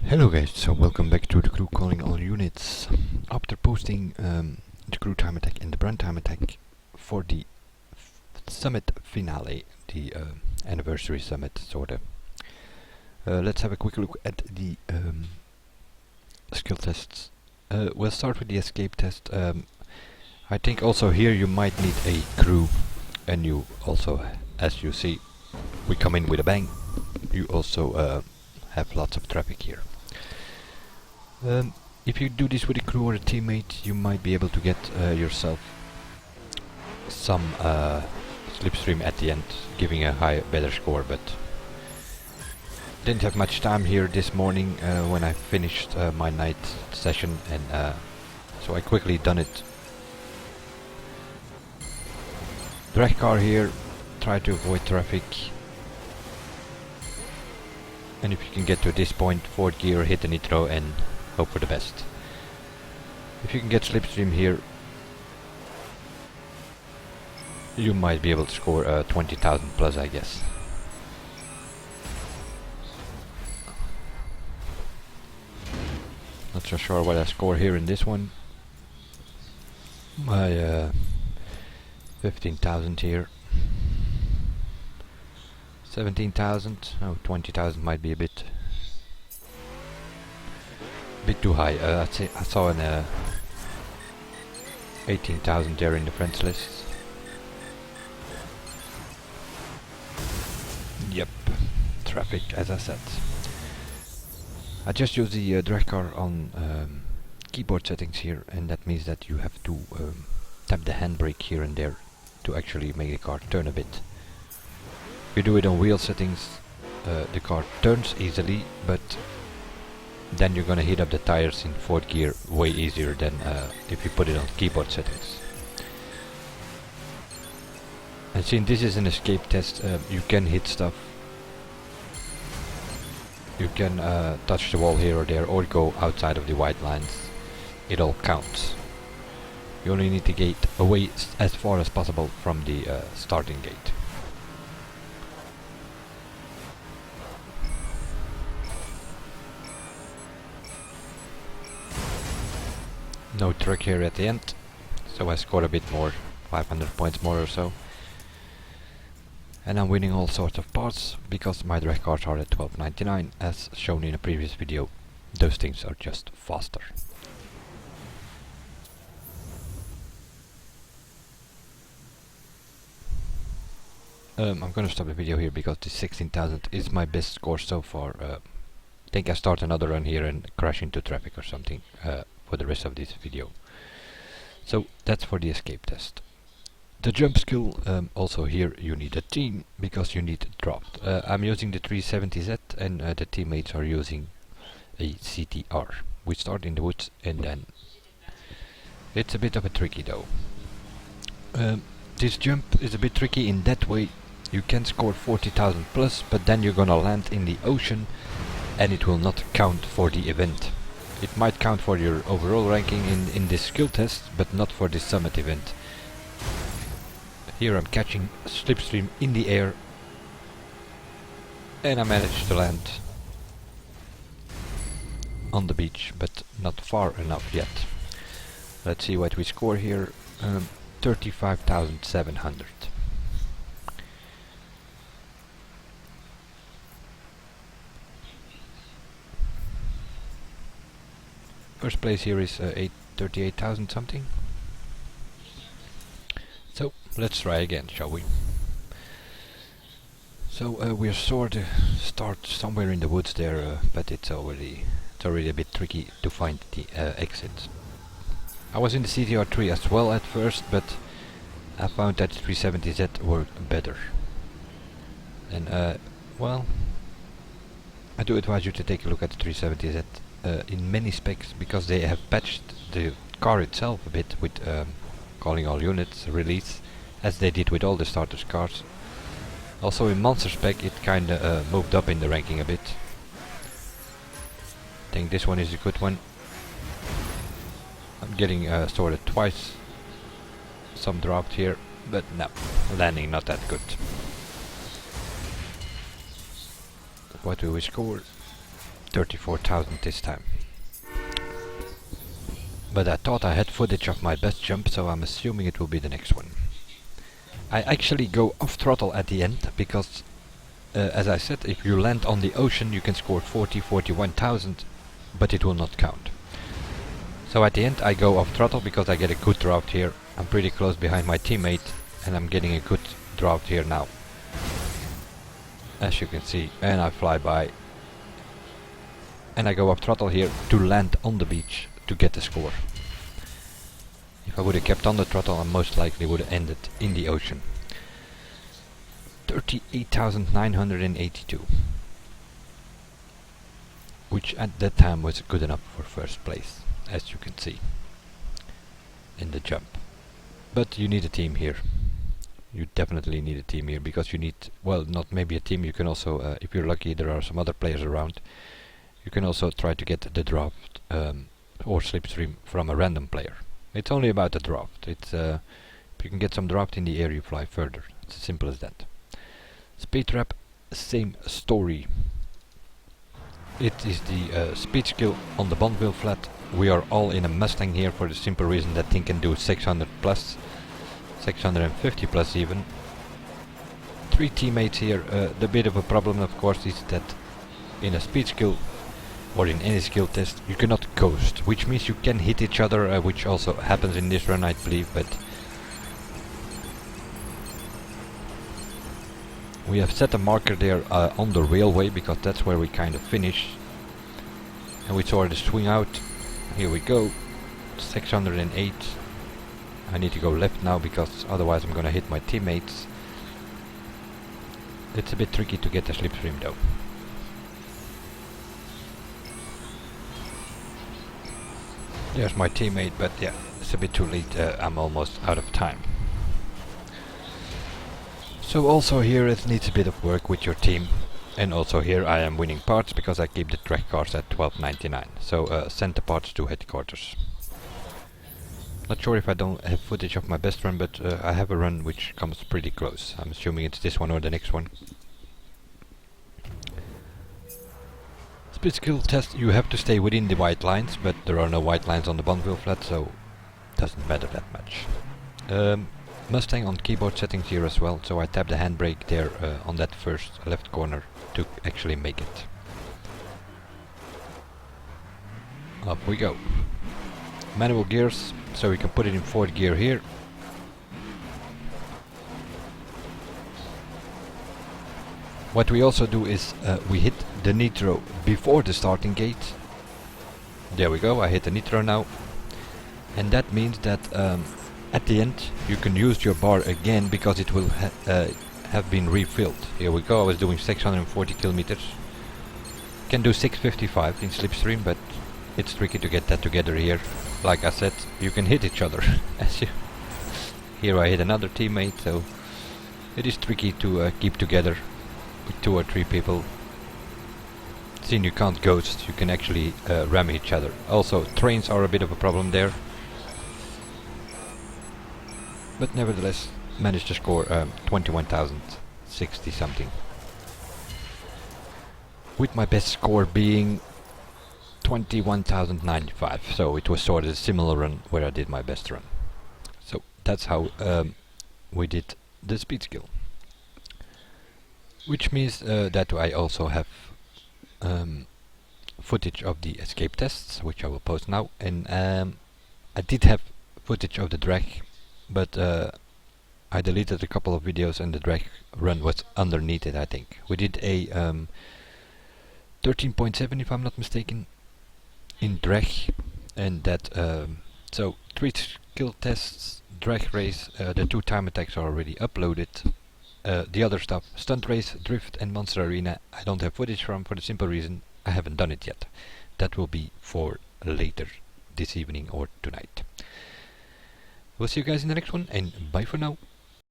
Hello guys, so welcome back to the crew calling all units. After posting the crew time attack and the brand time attack for the summit finale, the anniversary summit sorta, let's have a quick look at the skill tests. We'll start with the escape test. I think also here you might need a crew, and you also, as you see, we come in with a bang. You also have lots of traffic here. If you do this with a crew or a teammate, you might be able to get yourself some slipstream at the end, giving a better score, but didn't have much time here this morning when I finished my night session, and so I quickly done it. Drag car here, try to avoid traffic, and if you can get to this point, fourth gear, hit the nitro and hope for the best. If you can get slipstream here, you might be able to score 20,000 plus, I guess. Not so sure what I score here in this one. My 15,000 here. 17,000. Oh, 20,000 might be a bit too high. I saw an 18,000 there in the friends list. Yep, traffic as I said. I just use the drag car on keyboard settings here, and that means that you have to tap the handbrake here and there to actually make the car turn a bit. If you do it on wheel settings, the car turns easily, but then you're gonna heat up the tires in fourth gear way easier than if you put it on keyboard settings. And since this is an escape test, you can hit stuff. You can touch the wall here or there, or go outside of the white lines. It all counts. You only need to get away as far as possible from the starting gate. No truck here at the end, so I scored a bit more, 500 points more or so. And I'm winning all sorts of parts, because my drag cars are at 12.99, as shown in a previous video. Those things are just faster. I'm gonna stop the video here because the 16,000 is my best score so far. I think I start another run here and crash into traffic or something for the rest of this video. So that's for the escape test. The jump skill, also here you need a team, because you need dropped. I'm using the 370Z and the teammates are using a CTR. We start in the woods and then it's a bit of a tricky though. This jump is a bit tricky in that way. You can score 40,000 plus, but then you're gonna land in the ocean and it will not count for the event. It might count for your overall ranking in this skill test, but not for this summit event. Here I'm catching slipstream in the air, and I managed to land on the beach, but not far enough yet. Let's see what we score here. 35,700. First place here is 38,000 something. So let's try again, shall we? So we're sort of start somewhere in the woods there, but it's already a bit tricky to find the exit. I was in the CTR3 as well at first, but I found that 370Z worked better. And well, I do advise you to take a look at the 370Z in many specs, because they have patched the car itself a bit with calling all units release, as they did with all the starters cars. Also in monster spec it kinda moved up in the ranking a bit. I think this one is a good one. I'm getting sort of twice some dropped here, but no, landing not that good. What do we score? 34,000 this time. But I thought I had footage of my best jump, so I'm assuming it will be the next one. I actually go off throttle at the end because, as I said, if you land on the ocean you can score 41,000, but it will not count. So at the end I go off throttle because I get a good draft here. I'm pretty close behind my teammate and I'm getting a good draft here now, as you can see, and I fly by. And I go off throttle here to land on the beach to get the score. If I would have kept on the throttle, I most likely would have ended in the ocean. 38,982, which at that time was good enough for first place, as you can see in the jump. But you need a team here. You definitely need a team here because you need, well, not maybe a team, you can also, if you're lucky there are some other players around, you can also try to get the draft or slipstream from a random player. It's only about the draft. It's if you can get some draft in the air, you fly further. It's as simple as that. Speed trap, same story. It is the speed skill on the Bonneville flat. We are all in a Mustang here for the simple reason that thing can do 600 plus, 650 plus even. 3 teammates here. The bit of a problem, of course, is that in a speed skill or in any skill test you cannot coast, which means you can hit each other, which also happens in this run I believe, but we have set a marker there on the railway because that's where we kind of finish, and we saw the swing out. Here we go, 608. I need to go left now because otherwise I'm gonna hit my teammates. It's a bit tricky to get the slipstream though. There's my teammate, but yeah, it's a bit too late. I'm almost out of time. So also here it needs a bit of work with your team, and also here I am winning parts because I keep the track cars at 12.99. So send the parts to headquarters. Not sure if I don't have footage of my best run, but I have a run which comes pretty close. I'm assuming it's this one or the next one. Speed skill test, you have to stay within the white lines, but there are no white lines on the Bonneville flat, so doesn't matter that much. Mustang on keyboard settings here as well, so I tap the handbrake there on that first left corner to actually make it. Up we go. Manual gears, so we can put it in 4th gear here. What we also do is we hit the nitro before the starting gate. There we go, I hit the nitro now. And that means that at the end you can use your bar again because it will have been refilled. Here we go, I was doing 640 kilometers. Can do 655 in slipstream, but it's tricky to get that together here. Like I said, you can hit each other. Here I hit another teammate, so it is tricky to keep together with 2 or 3 people. Seeing you can't ghost, you can actually ram each other. Also, trains are a bit of a problem there. But nevertheless, managed to score 21,060 something. With my best score being 21,095, so it was sort of a similar run where I did my best run. So that's how we did the speed skill. Which means that I also have footage of the escape tests, which I will post now, and I did have footage of the drag, but I deleted a couple of videos and the drag run was underneath it, I think. We did a 13.7 if I'm not mistaken in drag, and that so 3 skill tests, drag race, the 2 time attacks are already uploaded. The other stuff, stunt race, drift and monster arena, I don't have footage from for the simple reason I haven't done it yet. That will be for later this evening or tonight. We'll see you guys in the next one, and bye for now.